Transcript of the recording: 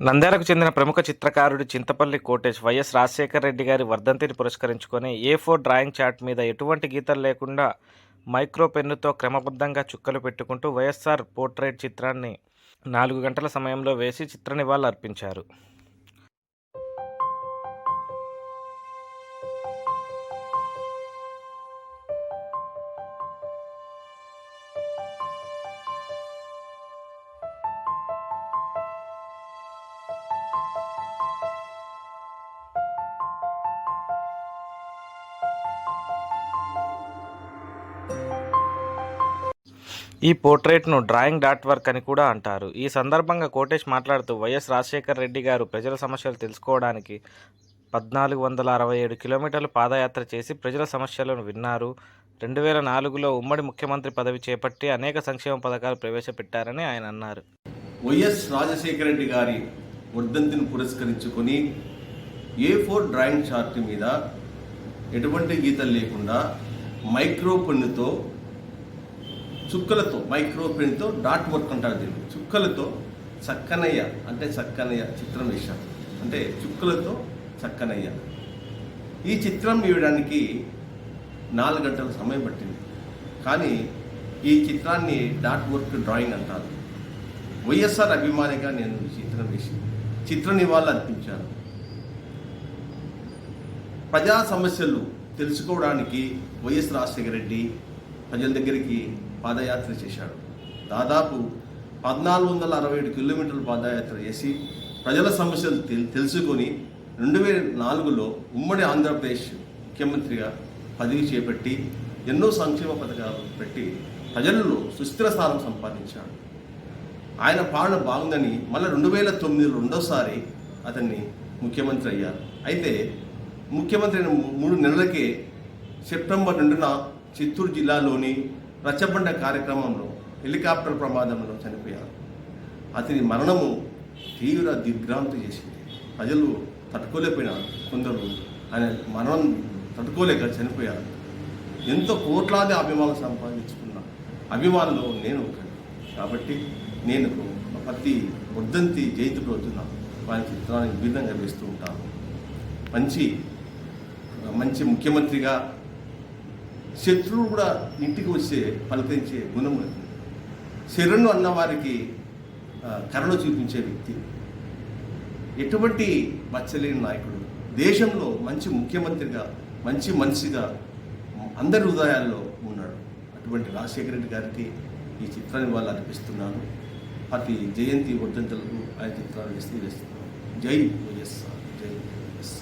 నంద్యాలకు చెందిన ప్రముఖ చిత్రకారుడు చింతపల్లి కోటేష్ వైఎస్ రాజశేఖర రెడ్డి గారి వర్ధంతిని పురస్కరించుకొని A4 డ్రాయింగ్ చార్ట్ మీద ఎటువంటి గీతలు లేకుండా మైక్రో పెన్నుతో క్రమబద్ధంగా చుక్కలు పెట్టుకుంటూ వైఎస్ఆర్ పోర్ట్రైట్ చిత్రాన్ని 4 గంటల సమయంలో వేసి చిత్ర నివాళులు అర్పించారు. ఈ పోర్ట్రేట్ను డ్రాయింగ్ డాట్ వర్క్ అని కూడా అంటారు. ఈ సందర్భంగా కోటేష్ మాట్లాడుతూ వైఎస్ రాజశేఖర రెడ్డి గారు ప్రజల సమస్యలు తెలుసుకోవడానికి 1467 కిలోమీటర్లు పాదయాత్ర చేసి ప్రజల సమస్యలను విన్నారు. 2004లో ఉమ్మడి ముఖ్యమంత్రి పదవి చేపట్టి అనేక సంక్షేమ పథకాలు ప్రవేశపెట్టారని ఆయన అన్నారు. వైఎస్ రాజశేఖర రెడ్డి గారి వర్ధంతిని పురస్కరించుకొని A4 డ్రాయింగ్ చార్ట్ మీద ఎటువంటి గీతలు లేకుండా మైక్రో పెన్నుతో చుక్కలతో మైక్రో పెన్తో డాట్ వర్క్ అంటారు దీన్ని. చుక్కలతో చక్కనయ్య అంటే చక్కనయ్య చిత్రం వేశాను. అంటే చుక్కలతో చక్కనయ్య ఈ చిత్రం వేయడానికి 4 గంటల సమయం పట్టింది. కానీ ఈ చిత్రాన్ని డాట్ వర్క్ డ్రాయింగ్ అంటారు. వైఎస్ఆర్ అభిమానిగా నేను ఈ చిత్రం వేసి చిత్ర నివాళులు అర్పించాను. ప్రజా సమస్యలు తెలుసుకోవడానికి వైఎస్ రాజశేఖర రెడ్డి ప్రజల దగ్గరికి పాదయాత్ర చేశాడు. దాదాపు 1467 కిలోమీటర్లు పాదయాత్ర చేసి ప్రజల సమస్యలు తెలుసుకొని 2004లో ఉమ్మడి ఆంధ్రప్రదేశ్ ముఖ్యమంత్రిగా పదవి చేపట్టి ఎన్నో సంక్షేమ పథకాలు పెట్టి ప్రజల్లో సుస్థిర స్థానం సంపాదించాడు. ఆయన పాలన బాగుందని మళ్ళీ 2009లో రెండోసారి అతన్ని ముఖ్యమంత్రి అయ్యారు. అయితే ముఖ్యమంత్రి అయిన 3 నెలలకే సెప్టెంబర్ 2న చిత్తూరు జిల్లాలోని రచ్చబండ కార్యక్రమంలో హెలికాప్టర్ ప్రమాదంలో చనిపోయారు. అతని మరణము తీవ్ర దిగ్భ్రాంతి చేసింది. ప్రజలు తట్టుకోలేకపోయినారు. కొందరు ఆయన మరణం తట్టుకోలేక చనిపోయారు. ఎంతో కోట్లాది అభిమానులు సంపాదించుకున్న అభిమానులు నేను ఒకటి. కాబట్టి నేను ప్రతి వర్ధంతి జయంతి రోజున వారి చిత్రాన్ని విభిన్నంగా వేస్తూ ఉంటాను. మంచి ముఖ్యమంత్రిగా శత్రువు కూడా ఇంటికి వచ్చే పలకరించే గుణం ఉంది. శరణు అన్నవారికి కరుణ చూపించే వ్యక్తి, ఎటువంటి మచ్చలేని నాయకుడు, దేశంలో మంచి ముఖ్యమంత్రిగా మంచి మనిషిగా అందరి హృదయాల్లో ఉన్నాడు. అటువంటి రాజశేఖర రెడ్డి గారికి ఈ చిత్రాన్ని వాళ్ళు అర్పిస్తున్నాను. ప్రతి జయంతి వర్ధంతులకు ఆయన చిత్రాలు వేస్తున్నాను. జై వైఎస్ఆర్, జై వైఎస్.